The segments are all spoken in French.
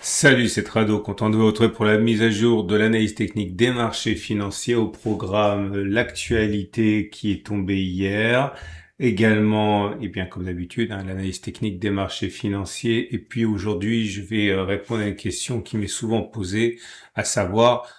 Salut, c'est Trado, content de vous retrouver pour la mise à jour de l'analyse technique des marchés financiers au programme l'actualité qui est tombée hier. Également, et bien comme d'habitude, l'analyse technique des marchés financiers. Et puis aujourd'hui, je vais répondre à une question qui m'est souvent posée, à savoir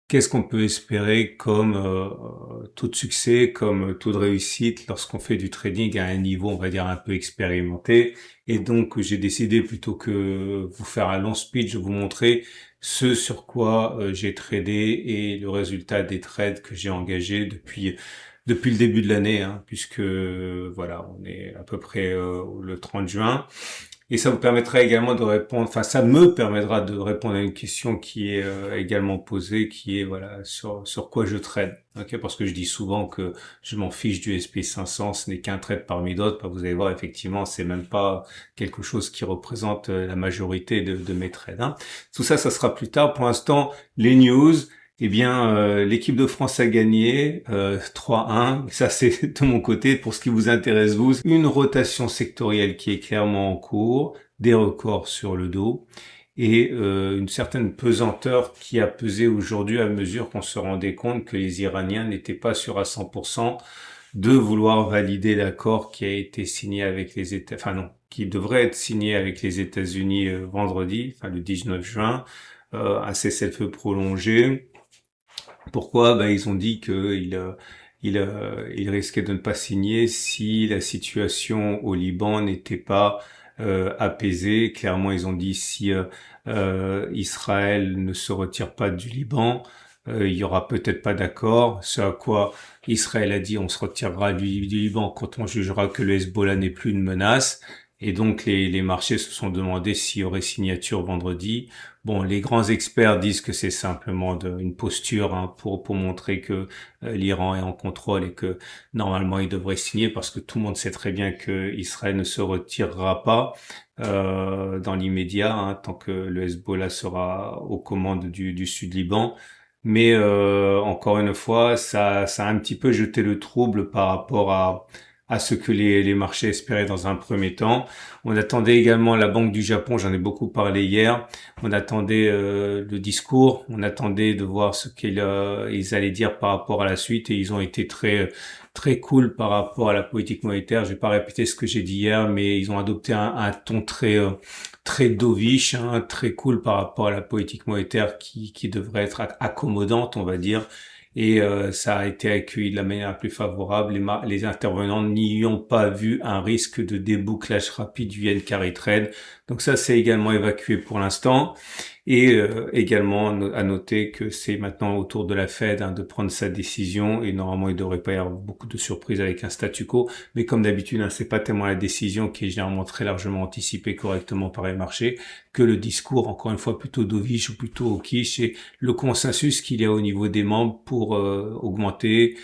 qu'est-ce qu'on peut espérer comme taux de succès, comme taux de réussite lorsqu'on fait du trading à un niveau, on va dire, un peu expérimenté. Et donc, j'ai décidé, plutôt que vous faire un long speech, de vous montrer ce sur quoi j'ai tradé et le résultat des trades que j'ai engagés depuis le début de l'année, puisque voilà, on est à peu près le 30 juin. Et ça vous permettra également de répondre, enfin ça me permettra de répondre à une question qui est également posée, qui est voilà sur quoi je trade. Ok, parce que je dis souvent que je m'en fiche du SP 500, ce n'est qu'un trade parmi d'autres. Bah, vous allez voir, effectivement, c'est même pas quelque chose qui représente la majorité de mes trades. Tout ça, ça sera plus tard. Pour l'instant, les news. Eh bien, l'équipe de France a gagné 3-1. Ça, c'est de mon côté. Pour ce qui vous intéresse, vous, une rotation sectorielle qui est clairement en cours, des records sur le dos et une certaine pesanteur qui a pesé aujourd'hui à mesure qu'on se rendait compte que les Iraniens n'étaient pas sûrs à 100% de vouloir valider l'accord qui a été signé avec les États, enfin non, qui devrait être signé avec les États-Unis vendredi, enfin le 19 juin, un cessez-le-feu prolongé. Pourquoi? Ils ont dit qu'il risquait de ne pas signer si la situation au Liban n'était pas apaisée. Clairement, ils ont dit si Israël ne se retire pas du Liban, il y aura peut-être pas d'accord. Ce à quoi Israël a dit on se retirera du Liban quand on jugera que le Hezbollah n'est plus une menace. Et donc les marchés se sont demandé s'il y aurait signature vendredi. Bon, les grands experts disent que c'est simplement une posture pour montrer que l'Iran est en contrôle et que normalement il devrait signer, parce que tout le monde sait très bien que Israël ne se retirera pas dans l'immédiat, tant que le Hezbollah sera aux commandes du Sud Liban. Mais encore une fois, ça a un petit peu jeté le trouble par rapport à ce que les marchés espéraient dans un premier temps. On attendait également la Banque du Japon, j'en ai beaucoup parlé hier. On attendait le discours, on attendait de voir ce qu'ils ils allaient dire par rapport à la suite, et ils ont été très cool par rapport à la politique monétaire. Je vais pas répéter ce que j'ai dit hier, mais ils ont adopté un ton très dovish, très cool par rapport à la politique monétaire qui devrait être accommodante, on va dire. Et ça a été accueilli de la manière la plus favorable. Les intervenants n'y ont pas vu un risque de débouclage rapide du yen carry trade. Donc ça, c'est également évacué pour l'instant. Et également à noter que c'est maintenant au tour de la Fed de prendre sa décision, et normalement il devrait pas y avoir beaucoup de surprises avec un statu quo, mais comme d'habitude, c'est pas tellement la décision qui est généralement très largement anticipée correctement par les marchés que le discours, encore une fois plutôt dovish ou plutôt hawkish, et le consensus qu'il y a au niveau des membres pour augmenter,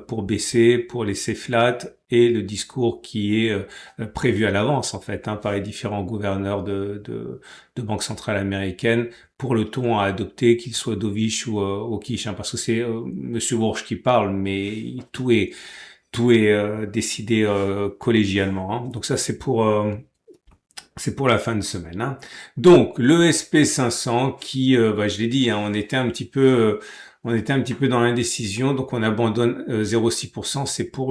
pour baisser, pour laisser flat, et le discours qui est prévu à l'avance en fait par les différents gouverneurs de banques centrales américaines pour le ton à adopter, qu'il soit dovish ou hawkish, parce que c'est Monsieur Walsh qui parle, mais tout est décidé collégialement. Donc ça c'est pour la fin de semaine. Donc le SP 500 qui, je l'ai dit, on était un petit peu dans l'indécision, donc on abandonne 0,6%.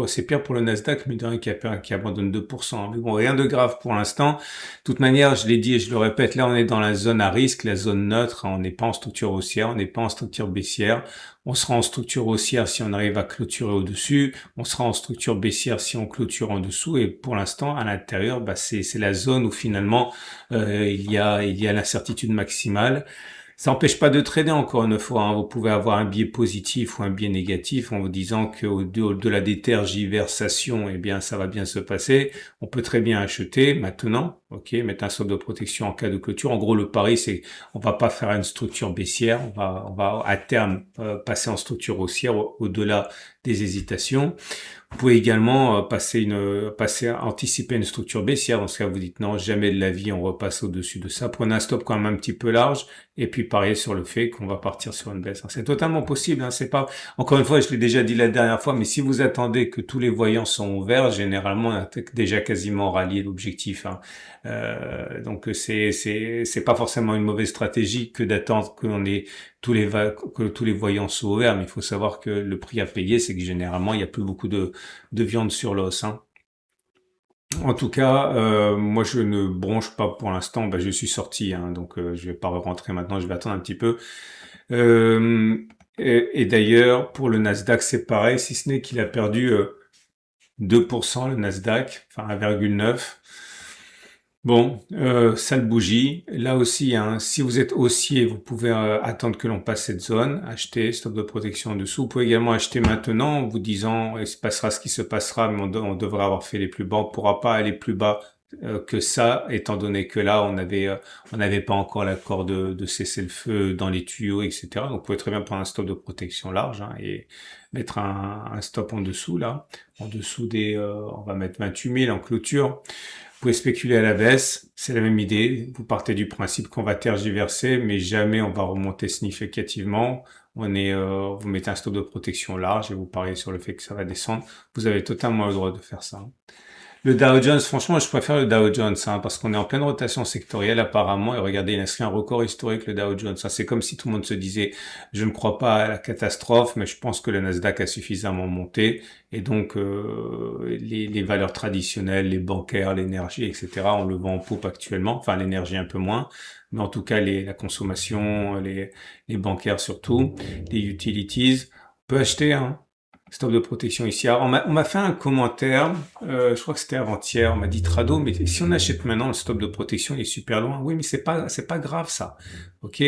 C'est pire pour le Nasdaq, mais d'un qui abandonne 2%. Mais bon, rien de grave pour l'instant. De toute manière, je l'ai dit et je le répète, là on est dans la zone à risque, la zone neutre. On n'est pas en structure haussière, on n'est pas en structure baissière. On sera en structure haussière si on arrive à clôturer au-dessus. On sera en structure baissière si on clôture en dessous. Et pour l'instant, à l'intérieur, c'est la zone où finalement il y a l'incertitude maximale. Ça n'empêche pas de trader, encore une fois. Vous pouvez avoir un biais positif ou un biais négatif en vous disant qu'au-delà des tergiversations, eh bien, ça va bien se passer. On peut très bien acheter maintenant, mettre un solde de protection en cas de clôture. En gros, le pari, c'est on va pas faire une structure baissière. On va à terme passer en structure haussière au-delà des hésitations. Vous pouvez également anticiper une structure baissière. Dans ce cas, vous dites non, jamais de la vie, on repasse au-dessus de ça. Prenez un stop quand même un petit peu large et puis pariez sur le fait qu'on va partir sur une baisse. C'est totalement possible. C'est pas, encore une fois, je l'ai déjà dit la dernière fois, mais si vous attendez que tous les voyants sont ouverts, généralement, on a déjà quasiment rallié l'objectif. Donc c'est pas forcément une mauvaise stratégie que d'attendre que tous les voyants soient ouverts, mais il faut savoir que le prix à payer, c'est que généralement il y a plus beaucoup de viande sur l'os. En tout cas, moi je ne bronche pas pour l'instant. Je suis sorti, donc je vais pas rentrer maintenant. Je vais attendre un petit peu. Et d'ailleurs, pour le Nasdaq, c'est pareil, si ce n'est qu'il a perdu 2% le Nasdaq, enfin 1,9. Bon, sale bougie. Là aussi, si vous êtes haussier, vous pouvez attendre que l'on passe cette zone, acheter, stop de protection en dessous. Vous pouvez également acheter maintenant en vous disant, il se passera ce qui se passera, mais on devrait avoir fait les plus bas. On ne pourra pas aller plus bas que ça, étant donné que là, on n'avait pas encore l'accord de cesser le feu dans les tuyaux, etc. Donc, vous pouvez très bien prendre un stop de protection large et mettre un stop en dessous, là. En dessous on va mettre 28 000 en clôture. Vous pouvez spéculer à la baisse, c'est la même idée. Vous partez du principe qu'on va tergiverser, mais jamais on va remonter significativement. Vous mettez un stop de protection large et vous pariez sur le fait que ça va descendre. Vous avez totalement le droit de faire ça. Le Dow Jones, franchement, je préfère le Dow Jones, parce qu'on est en pleine rotation sectorielle apparemment, et regardez, il a inscrit un record historique, le Dow Jones. C'est comme si tout le monde se disait, je ne crois pas à la catastrophe, mais je pense que le Nasdaq a suffisamment monté, et donc les valeurs traditionnelles, les bancaires, l'énergie, etc., on le vend en poupe actuellement, enfin l'énergie un peu moins, mais en tout cas la consommation, les bancaires surtout, les utilities, on peut acheter, stop de protection ici. Alors, on m'a fait un commentaire, je crois que c'était avant-hier, on m'a dit Trado, mais si on achète maintenant le stop de protection, il est super loin. Oui, mais c'est pas grave ça. Ok.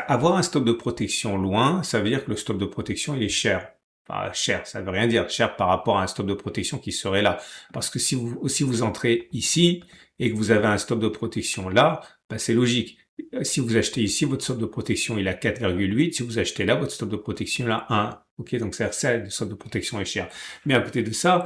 Avoir un stop de protection loin, ça veut dire que le stop de protection il est cher. Enfin, cher, ça veut rien dire. Cher par rapport à un stop de protection qui serait là. Parce que si vous entrez ici et que vous avez un stop de protection là, c'est logique. Si vous achetez ici, votre stop de protection il a 4,8. Si vous achetez là, votre stop de protection il a 1. Ok, donc ça, le stop de protection est cher. Mais à côté de ça,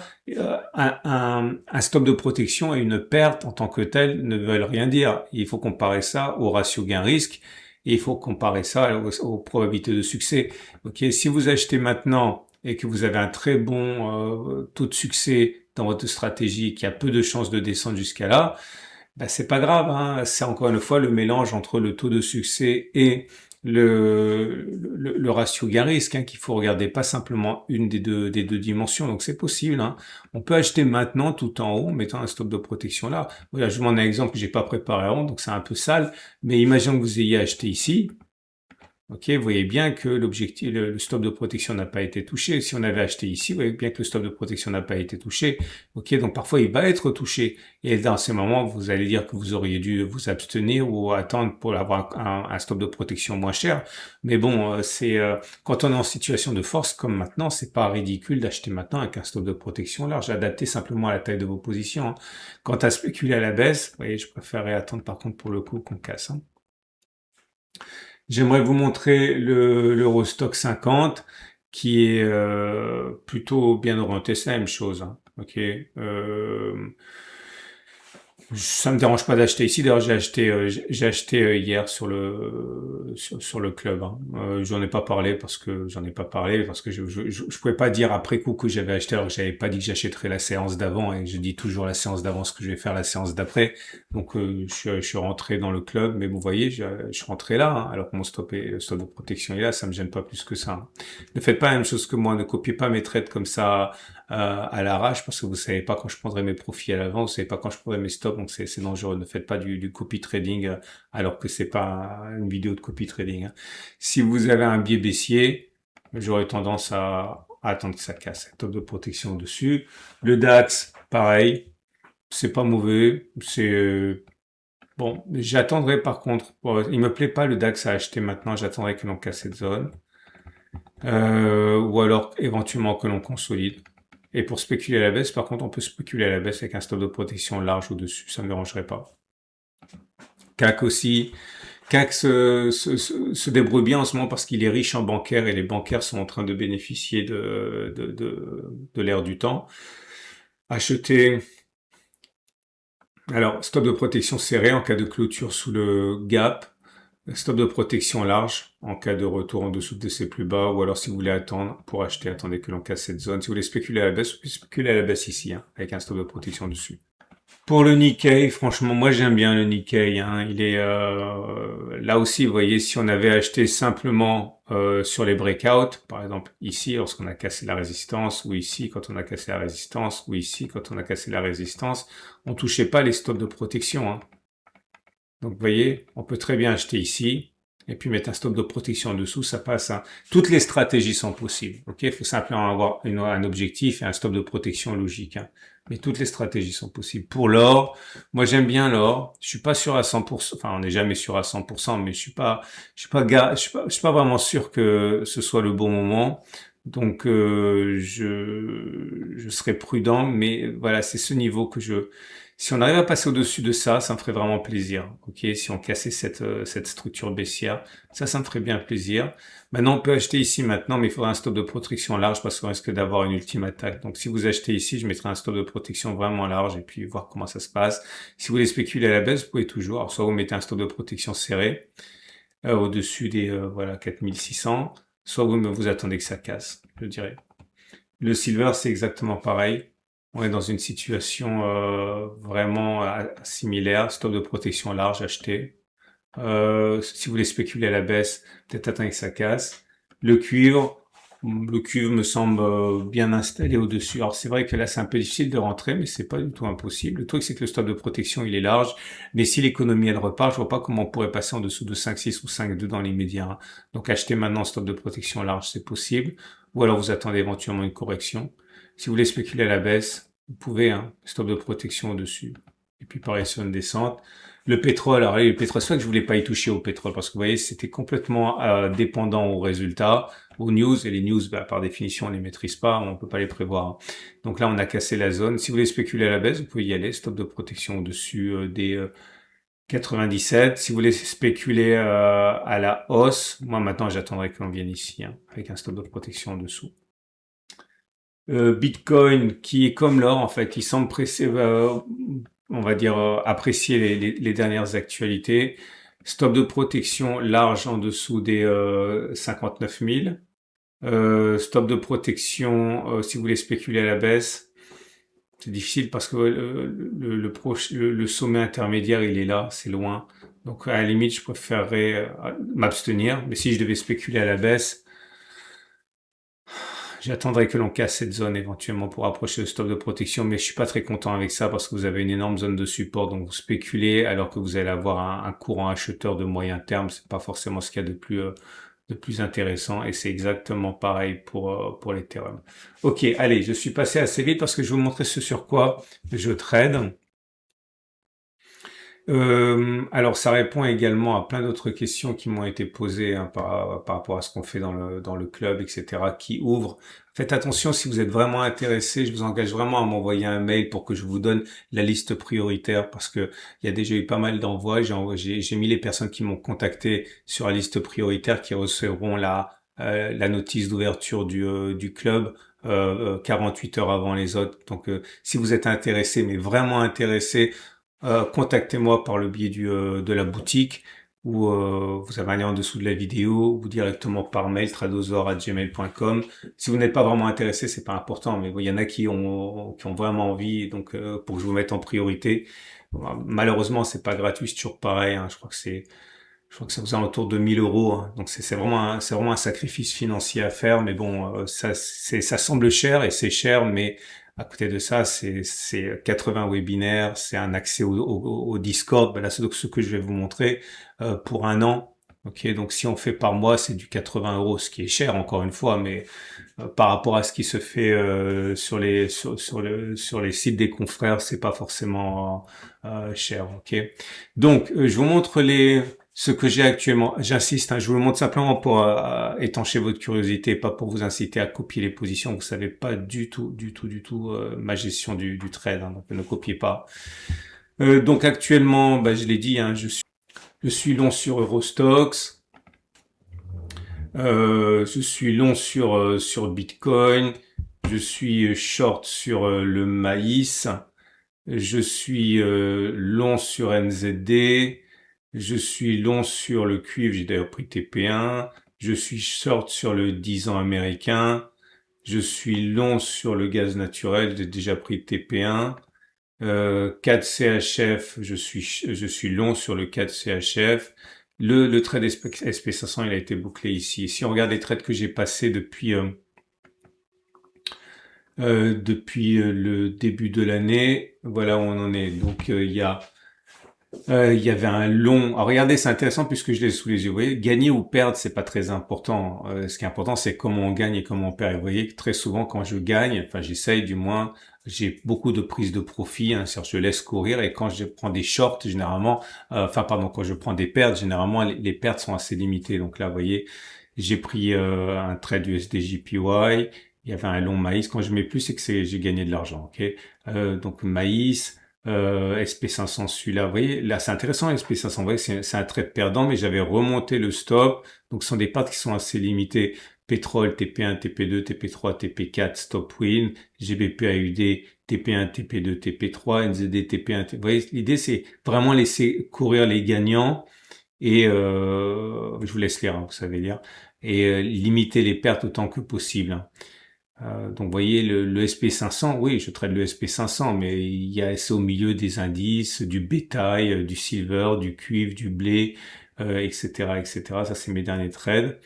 un stop de protection et une perte en tant que telle ne veulent rien dire. Il faut comparer ça au ratio gain-risque et il faut comparer ça aux probabilités de succès. Ok, si vous achetez maintenant et que vous avez un très bon taux de succès dans votre stratégie, qui a peu de chances de descendre jusqu'à là, c'est pas grave, c'est encore une fois le mélange entre le taux de succès et le ratio gain-risque, qu'il faut regarder, pas simplement une des deux dimensions. Donc c'est possible, On peut acheter maintenant tout en haut en mettant un stop de protection là. Voilà, je vous donne un exemple que j'ai pas préparé avant, donc c'est un peu sale, mais imaginons que vous ayez acheté ici. Ok, vous voyez bien que l'objectif, le stop de protection n'a pas été touché. Si on avait acheté ici, vous voyez bien que le stop de protection n'a pas été touché. Ok, donc parfois il va être touché. Et dans ces moments, vous allez dire que vous auriez dû vous abstenir ou attendre pour avoir un stop de protection moins cher. Mais bon, quand on est en situation de force comme maintenant, c'est pas ridicule d'acheter maintenant avec un stop de protection large, adapté simplement à la taille de vos positions. Quant à spéculer à la baisse, vous voyez, je préférerais attendre par contre pour le coup qu'on casse. J'aimerais vous montrer l'Eurostock 50 qui est plutôt bien orienté, c'est la même chose. Ok. Ça me dérange pas d'acheter ici. D'ailleurs, j'ai acheté hier sur le club. J'en ai pas parlé parce que je pouvais pas dire après coup que j'avais acheté. Alors, j'avais pas dit que j'achèterais la séance d'avant et je dis toujours la séance d'avant ce que je vais faire la séance d'après. Donc, je suis rentré dans le club, mais vous voyez, je suis rentré là, alors que le stop de protection est là. Ça me gêne pas plus que ça. Ne faites pas la même chose que moi. Ne copiez pas mes trades comme ça à l'arrache parce que vous savez pas quand je prendrai mes profits à l'avant, vous savez pas quand je prendrai mes stops, donc c'est dangereux. Ne faites pas du copy trading alors que c'est pas une vidéo de copy trading. Si vous avez un biais baissier, j'aurais tendance à attendre que ça casse. Top de protection dessus. Le DAX, pareil, c'est pas mauvais, c'est bon. J'attendrai par contre. Il me plaît pas le DAX à acheter maintenant. J'attendrai que l'on casse cette zone. Ou alors éventuellement que l'on consolide. Et pour spéculer à la baisse, par contre, on peut spéculer à la baisse avec un stop de protection large au-dessus, ça ne me dérangerait pas. CAC aussi, CAC se débrouille bien en ce moment parce qu'il est riche en bancaires et les bancaires sont en train de bénéficier de l'ère du temps. Acheter, alors stop de protection serré en cas de clôture sous le gap, stop de protection large en cas de retour en dessous de ces plus bas, ou alors si vous voulez attendre pour acheter, attendez que l'on casse cette zone. Si vous voulez spéculer à la baisse, vous pouvez spéculer à la baisse ici, hein, avec un stop de protection dessus. Pour le Nikkei, franchement, moi j'aime bien le Nikkei. Hein. Il est là aussi, vous voyez, si on avait acheté simplement sur les breakouts, par exemple ici lorsqu'on a cassé la résistance, ou ici quand on a cassé la résistance, ou ici quand on a cassé la résistance, on touchait pas les stops de protection. Hein. Donc vous voyez, on peut très bien acheter ici et puis mettre un stop de protection en dessous, ça passe. Hein. Toutes les stratégies sont possibles. Ok, il faut simplement avoir un objectif et un stop de protection logique. Hein. Mais toutes les stratégies sont possibles. Pour l'or, moi j'aime bien l'or. Je suis pas sûr à 100%. Enfin, on n'est jamais sûr à 100%, mais je suis pas vraiment sûr que ce soit le bon moment. Donc je serai prudent, mais voilà, c'est ce niveau que si on arrive à passer au-dessus de ça, ça me ferait vraiment plaisir. Ok, si on cassait cette structure baissière, ça me ferait bien plaisir. Maintenant, on peut acheter ici maintenant, mais il faudra un stop de protection large parce qu'on risque d'avoir une ultime attaque. Donc, si vous achetez ici, je mettrai un stop de protection vraiment large et puis voir comment ça se passe. Si vous voulez spéculer à la baisse, vous pouvez toujours. Alors, soit vous mettez un stop de protection serré au-dessus des voilà 4600, soit vous attendez que ça casse, je dirais. Le silver, c'est exactement pareil. On est dans une situation vraiment similaire. Stop de protection large acheté. Si vous voulez spéculer à la baisse, peut-être attendre que ça casse. Le cuivre me semble bien installé au-dessus. Alors c'est vrai que là c'est un peu difficile de rentrer, mais c'est pas du tout impossible. Le truc c'est que le stop de protection il est large, mais si l'économie elle repart, je vois pas comment on pourrait passer en dessous de 5,6 ou 5,2 dans l'immédiat. Hein. Donc acheter maintenant stop de protection large c'est possible, ou alors vous attendez éventuellement une correction. Si vous voulez spéculer à la baisse, vous pouvez, hein, stop de protection au-dessus. Et puis pareil sur une descente. Le pétrole, alors le pétrole, c'est vrai que je voulais pas y toucher au pétrole parce que vous voyez, c'était complètement dépendant aux résultats, aux news, et les news, bah, par définition, on les maîtrise pas, on peut pas les prévoir. Donc là, on a cassé la zone. Si vous voulez spéculer à la baisse, vous pouvez y aller, stop de protection au-dessus des 97. Si vous voulez spéculer à la hausse, moi maintenant, j'attendrai que l'on vienne ici, hein, avec un stop de protection en dessous. Bitcoin, qui est comme l'or, en fait, il semble pressé, on va dire, apprécier les dernières actualités. Stop de protection large en dessous des 59 000. Stop de protection si vous voulez spéculer à la baisse. C'est difficile parce que le sommet intermédiaire, il est là, c'est loin. Donc à la limite, je préférerais m'abstenir. Mais si je devais spéculer à la baisse, j'attendrai que l'on casse cette zone éventuellement pour approcher le stop de protection, mais je suis pas très content avec ça parce que vous avez une énorme zone de support, donc vous spéculez alors que vous allez avoir un courant acheteur de moyen terme, c'est pas forcément ce qu'il y a de plus intéressant et c'est exactement pareil pour l'Ethereum. Ok, allez, je suis passé assez vite parce que je vais vous montrer ce sur quoi je trade. Alors, ça répond également à plein d'autres questions qui m'ont été posées hein, par rapport à ce qu'on fait dans le club, etc., qui ouvre. Faites attention si vous êtes vraiment intéressé, je vous engage vraiment à m'envoyer un mail pour que je vous donne la liste prioritaire parce que il y a déjà eu pas mal d'envois. J'ai mis les personnes qui m'ont contacté sur la liste prioritaire qui recevront la notice d'ouverture du club 48 heures avant les autres. Donc, si vous êtes intéressé, mais vraiment intéressé, contactez-moi par le biais de la boutique ou vous avez un lien en dessous de la vidéo ou directement par mail tradosor@gmail.com. Si vous n'êtes pas vraiment intéressé, c'est pas important, mais il y en a qui ont vraiment envie, donc pour que je vous mette en priorité. Malheureusement, c'est pas gratuit, c'est toujours pareil. Hein, je crois que ça vous alentour de 1 000 euros. Hein, donc c'est vraiment un sacrifice financier à faire, mais bon, ça semble cher et c'est cher, mais à côté de ça, c'est 80 webinaires, c'est un accès au Discord. Ben là, c'est donc ce que je vais vous montrer pour 1 an. Ok, donc si on fait par mois, c'est du 80 euros, ce qui est cher encore une fois, mais par rapport à ce qui se fait sur les sites des confrères, c'est pas forcément cher. Ok, donc je vous montre ce que j'ai actuellement. J'insiste, hein, je vous le montre simplement pour étancher votre curiosité, pas pour vous inciter à copier les positions. Vous savez pas du tout ma gestion du trade, hein, donc ne copiez pas. Donc actuellement, bah, je l'ai dit, hein, je Je suis long sur Eurostox. Je suis long sur Bitcoin. Je suis short sur le maïs. Je suis long sur NZD. Je suis long sur le cuivre. J'ai d'ailleurs pris TP1. Je suis short sur le 10 ans américain. Je suis long sur le gaz naturel. J'ai déjà pris TP1. 4 CHF, je suis long sur le 4 CHF. Le trade SP500, il a été bouclé ici. Si on regarde les trades que j'ai passés depuis le début de l'année, voilà où on en est. Donc il y avait un long. Alors regardez, c'est intéressant puisque je l'ai sous les yeux. Vous voyez, gagner ou perdre, c'est pas très important. Ce qui est important, c'est comment on gagne et comment on perd. Et vous voyez que très souvent, quand je gagne, enfin j'essaye du moins, j'ai beaucoup de prises de profit. Hein, c'est-à-dire je laisse courir et quand je prends des shorts, généralement, quand je prends des pertes, généralement les pertes sont assez limitées. Donc là, vous voyez, j'ai pris un trade USD/JPY. Il y avait un long maïs. Quand je mets plus, c'est que j'ai gagné de l'argent. Ok. Donc maïs. SP500 celui-là, vous voyez, là c'est intéressant SP500, vous voyez, c'est un trade perdant, mais j'avais remonté le stop, donc ce sont des parts qui sont assez limitées. Pétrole, TP1, TP2, TP3, TP4, stop win, GBP AUD, TP1, TP2, TP3, NZD, TP1, vous voyez, l'idée c'est vraiment laisser courir les gagnants et je vous laisse lire, hein, vous savez lire, et limiter les pertes autant que possible. Hein. Donc, vous voyez, le SP500, oui, je traite le SP500, mais c'est au milieu des indices, du bétail, du silver, du cuivre, du blé, etc., etc. Ça, c'est mes derniers trades.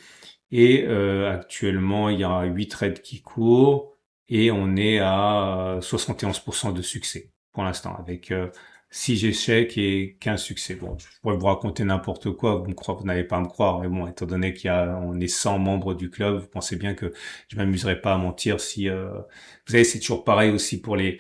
Et actuellement, il y a 8 trades qui courent et on est à 71% de succès pour l'instant, avec 6 échecs et 15 succès. Bon, je pourrais vous raconter n'importe quoi, vous n'allez pas me croire, mais bon, étant donné on est 100 membres du club, vous pensez bien que je m'amuserais pas à mentir si... Vous savez, c'est toujours pareil aussi pour les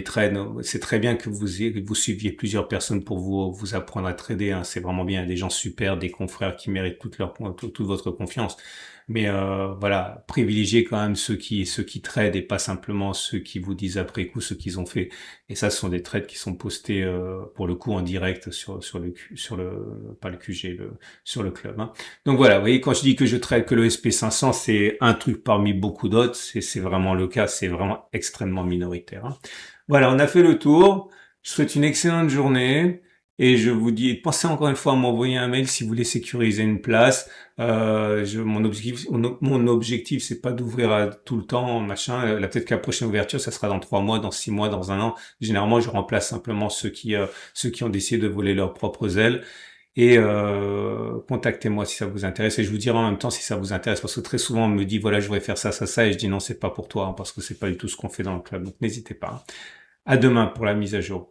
trades. C'est très bien que vous suiviez plusieurs personnes pour vous apprendre à trader. Hein. C'est vraiment bien, des gens super, des confrères qui méritent toute votre confiance. Mais voilà, privilégiez quand même ceux qui tradent et pas simplement ceux qui vous disent après coup ce qu'ils ont fait. Et ça, ce sont des trades qui sont postés pour le coup en direct pas le QG, sur le club. Hein. Donc voilà, vous voyez, quand je dis que je trade que le SP500, c'est un truc parmi beaucoup d'autres. C'est vraiment le cas, c'est vraiment extrêmement minoritaire. Hein. Voilà, on a fait le tour. Je vous souhaite une excellente journée. Et je vous dis, pensez encore une fois à m'envoyer un mail si vous voulez sécuriser une place. Mon objectif, c'est pas d'ouvrir à tout le temps, machin. Là, peut-être que la prochaine ouverture, ça sera dans 3 mois, dans 6 mois, dans un an. Généralement, je remplace simplement ceux qui ont décidé de voler leurs propres ailes. Et contactez-moi si ça vous intéresse. Et je vous dirai en même temps si ça vous intéresse, parce que très souvent on me dit voilà, je voudrais faire ça, ça, ça, et je dis non, c'est pas pour toi, hein, parce que c'est pas du tout ce qu'on fait dans le club. Donc n'hésitez pas. Hein. À demain pour la mise à jour.